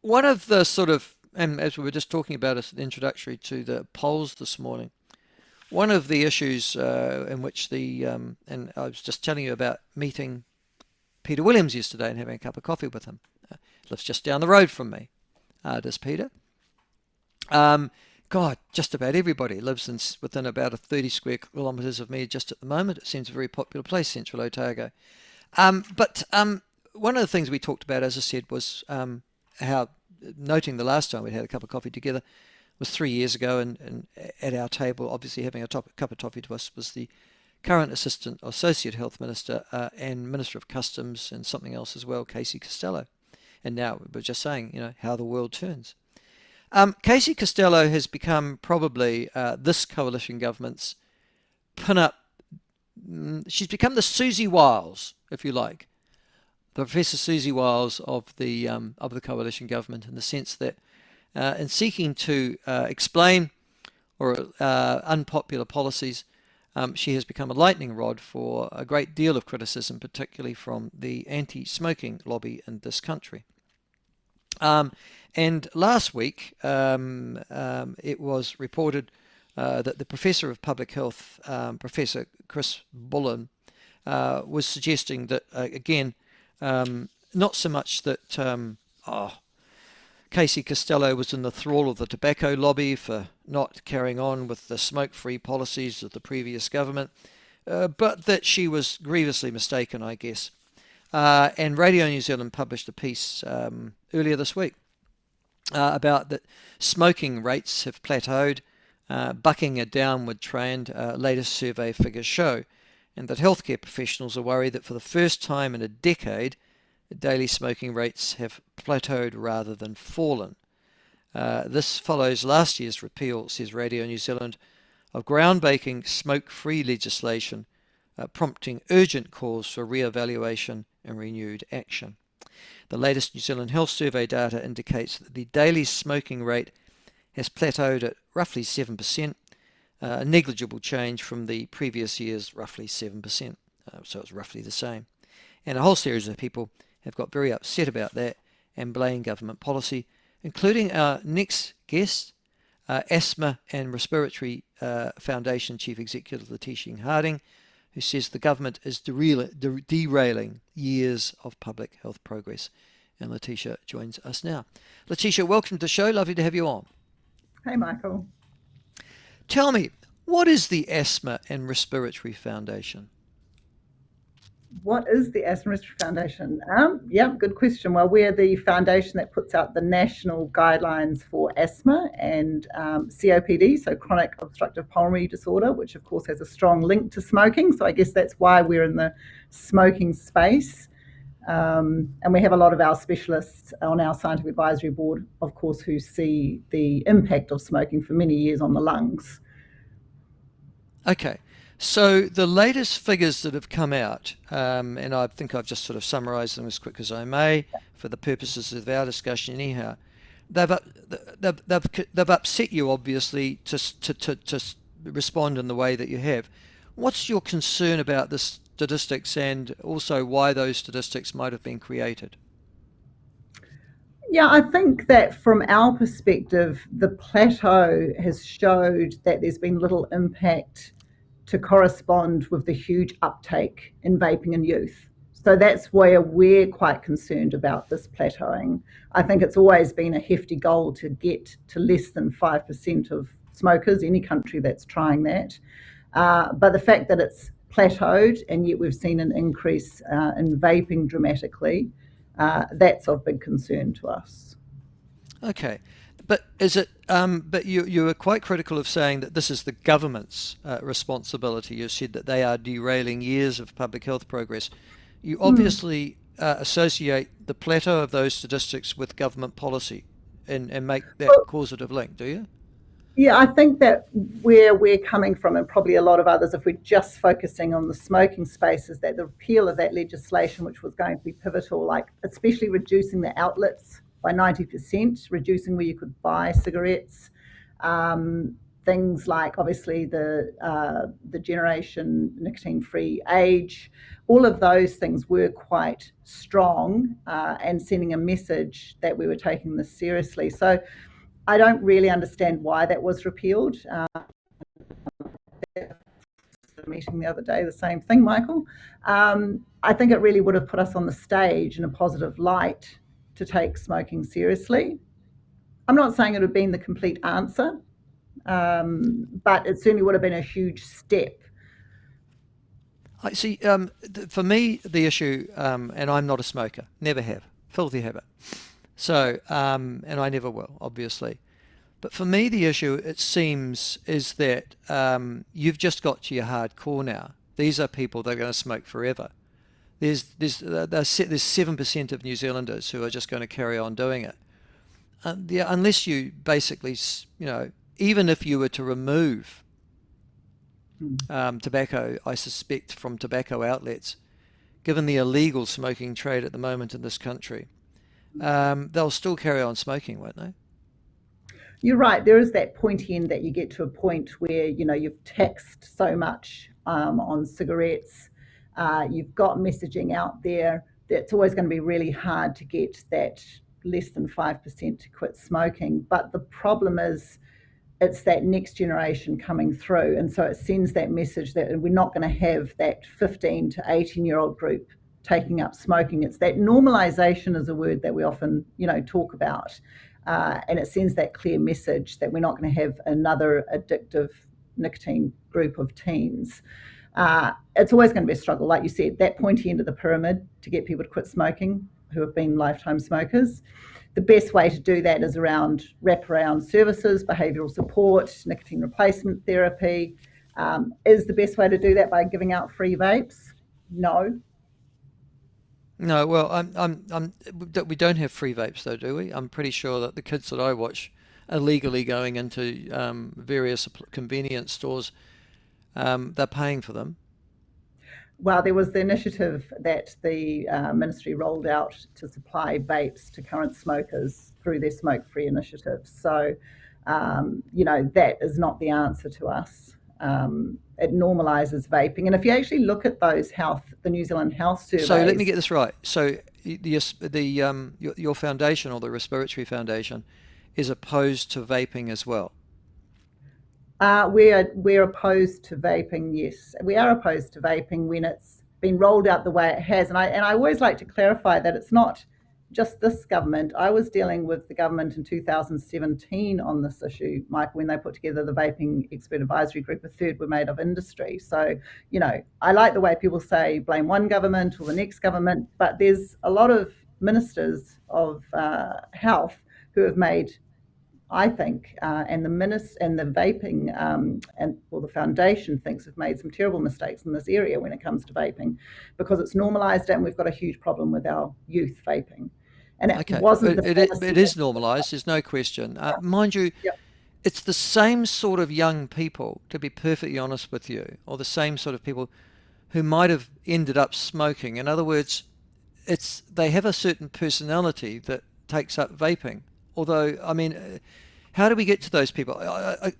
one of the sort of, and as we were just talking about as an introductory to the polls this morning, one of the issues in which and I was just telling you about meeting Peter Williams yesterday and having a cup of coffee with him. Lives just down the road from me, does Peter. Um, God, just about everybody lives within about a 30 square kilometres of me just at the moment. It seems a very popular place, Central Otago. But one of the things we talked about, as I said, was how, noting the last time we had a cup of coffee together was 3 years ago, and at our table, obviously having a cup of coffee to us, was the current Assistant Associate Health Minister and Minister of Customs and something else as well, Casey Costello. And now we're just saying, how the world turns. Casey Costello has become probably this coalition government's pin-up. She's become the Susie Wiles, if you like, the Professor Susie Wiles of the coalition government, in the sense that in seeking to explain or unpopular policies, she has become a lightning rod for a great deal of criticism, particularly from the anti-smoking lobby in this country. And last week, it was reported that the Professor of Public Health, Professor Chris Bullen, was suggesting that, again, not so much that Casey Costello was in the thrall of the tobacco lobby for not carrying on with the smoke-free policies of the previous government, but that she was grievously mistaken, I guess. And Radio New Zealand published a piece earlier this week about that smoking rates have plateaued, bucking a downward trend, latest survey figures show, and that healthcare professionals are worried that for the first time in a decade, daily smoking rates have plateaued rather than fallen. This follows last year's repeal, says Radio New Zealand, of groundbreaking smoke-free legislation, prompting urgent calls for re-evaluation and renewed action. The latest New Zealand Health Survey data indicates that the daily smoking rate has plateaued at roughly 7%, a negligible change from the previous year's roughly 7%, so it's roughly the same. And a whole series of people have got very upset about that and blame government policy, including our next guest, Asthma and Respiratory Foundation Chief Executive Letitia Harding, who says the government is derailing years of public health progress. And Letitia joins us now. Letitia, welcome to the show. Lovely to have you on. Hey, Michael. Tell me, what is the Asthma and Respiratory Foundation? What is the Asthma and Respiratory Foundation? Yeah, good question. Well, we're the foundation that puts out the national guidelines for asthma and COPD, so chronic obstructive pulmonary disorder, which of course has a strong link to smoking. So I guess that's why we're in the smoking space. And we have a lot of our specialists on our scientific advisory board, of course, who see the impact of smoking for many years on the lungs. Okay. So the latest figures that have come out, and I think I've just sort of summarised them as quick as I may for the purposes of our discussion anyhow, they've upset you, obviously, to respond in the way that you have. What's your concern about the statistics, and also why those statistics might have been created? Yeah, I think that from our perspective, the plateau has showed that there's been little impact to correspond with the huge uptake in vaping in youth. So that's where we're quite concerned about this plateauing. I think it's always been a hefty goal to get to less than 5% of smokers, any country that's trying that. But the fact that it's plateaued and yet we've seen an increase in vaping dramatically, that's of big concern to us. Okay. But is it? But you were quite critical of saying that this is the government's responsibility. You said that they are derailing years of public health progress. You obviously associate the plateau of those statistics with government policy, and make that causative link, do you? Yeah, I think that where we're coming from, and probably a lot of others, if we're just focusing on the smoking space, is that the repeal of that legislation, which was going to be pivotal, like especially reducing the outlets by 90%, reducing where you could buy cigarettes, things like obviously the generation nicotine-free age, all of those things were quite strong and sending a message that we were taking this seriously. So I don't really understand why that was repealed. Meeting the other day, the same thing, Michael. I think it really would have put us on the stage in a positive light to take smoking seriously. I'm not saying it would have been the complete answer, but it certainly would have been a huge step. I see. For me, the issue, and I'm not a smoker, never have, filthy habit. So, and I never will, obviously. But for me, the issue, it seems, is that you've just got to your hardcore now. These are people that are going to smoke forever. There's 7% of New Zealanders who are just going to carry on doing it. Unless you basically, even if you were to remove tobacco, I suspect, from tobacco outlets, given the illegal smoking trade at the moment in this country, they'll still carry on smoking, won't they? You're right. There is that pointy end that you get to a point where you've taxed so much on cigarettes. You've got messaging out there that's always going to be really hard to get that less than 5% to quit smoking. But the problem is it's that next generation coming through. And so it sends that message that we're not going to have that 15 to 18-year-old group taking up smoking. It's that normalization is a word that we often, talk about. And it sends that clear message that we're not going to have another addictive nicotine group of teens. It's always going to be a struggle, like you said, that pointy end of the pyramid to get people to quit smoking who have been lifetime smokers. The best way to do that is around wraparound services, behavioural support, nicotine replacement therapy. Is the best way to do that by giving out free vapes? No. No, well, we don't have free vapes though, do we? I'm pretty sure that the kids that I watch are legally going into various convenience stores. They're paying for them. Well, there was the initiative that the ministry rolled out to supply vapes to current smokers through their smoke-free initiative. So, that is not the answer to us. It normalises vaping. And if you actually look at the New Zealand health surveys. So let me get this right. So your foundation, or the Respiratory Foundation, is opposed to vaping as well. We're opposed to vaping. Yes, we are opposed to vaping when it's been rolled out the way it has. And I always like to clarify that it's not just this government. I was dealing with the government in 2017 on this issue, Michael, when they put together the Vaping Expert Advisory Group. A third were made of industry. So, I like the way people say blame one government or the next government, but there's a lot of ministers of health who have made, I think, and the vaping the foundation thinks have made some terrible mistakes in this area when it comes to vaping, because it's normalised and we've got a huge problem with our youth vaping. And it wasn't. It is normalised. There's no question. Mind you, yep. It's the same sort of young people, to be perfectly honest with you, or the same sort of people who might have ended up smoking. In other words, they have a certain personality that takes up vaping. Although, how do we get to those people?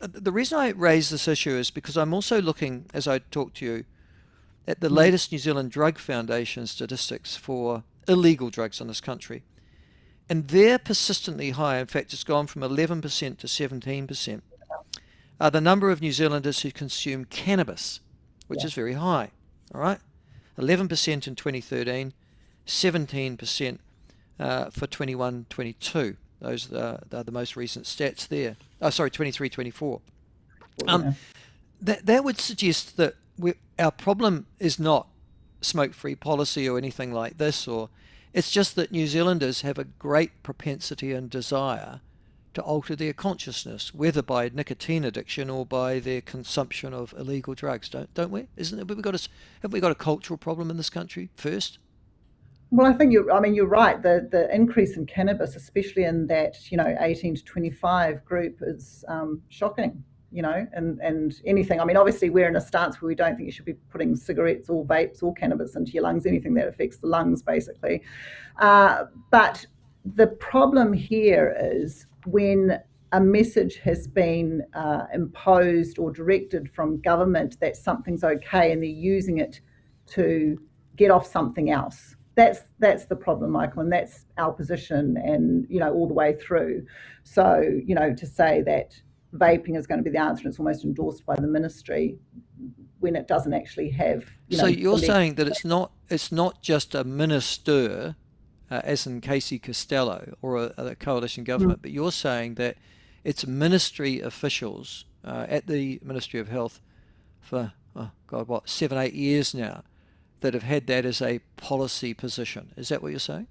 The reason I raise this issue is because I'm also looking, as I talk to you, at the latest New Zealand Drug Foundation statistics for illegal drugs in this country. And they're persistently high. In fact, it's gone from 11% to 17%. The number of New Zealanders who consume cannabis, which is very high, all right? 11% in 2013, 17% for 21-22. Those are the most recent stats there. 23-24. That would suggest that our problem is not smoke-free policy or anything like this, or it's just that New Zealanders have a great propensity and desire to alter their consciousness, whether by nicotine addiction or by their consumption of illegal drugs. Don't we? Isn't it? Have we got a cultural problem in this country first? Well, I think you're right. The increase in cannabis, especially in that 18 to 25 group, is shocking. And anything. Obviously we're in a stance where we don't think you should be putting cigarettes or vapes or cannabis into your lungs, anything that affects the lungs, basically. But the problem here is when a message has been imposed or directed from government that something's okay, and they're using it to get off something else. That's the problem, Michael, and that's our position, and all the way through. So to say that vaping is going to be the answer, and it's almost endorsed by the ministry when it doesn't actually have So the you're leg. saying that it's not just a minister, as in Casey Costello or a coalition government, but you're saying that it's ministry officials at the Ministry of Health for, oh God, what, 7, 8 years now, that have had that as a policy position. Is that what you're saying?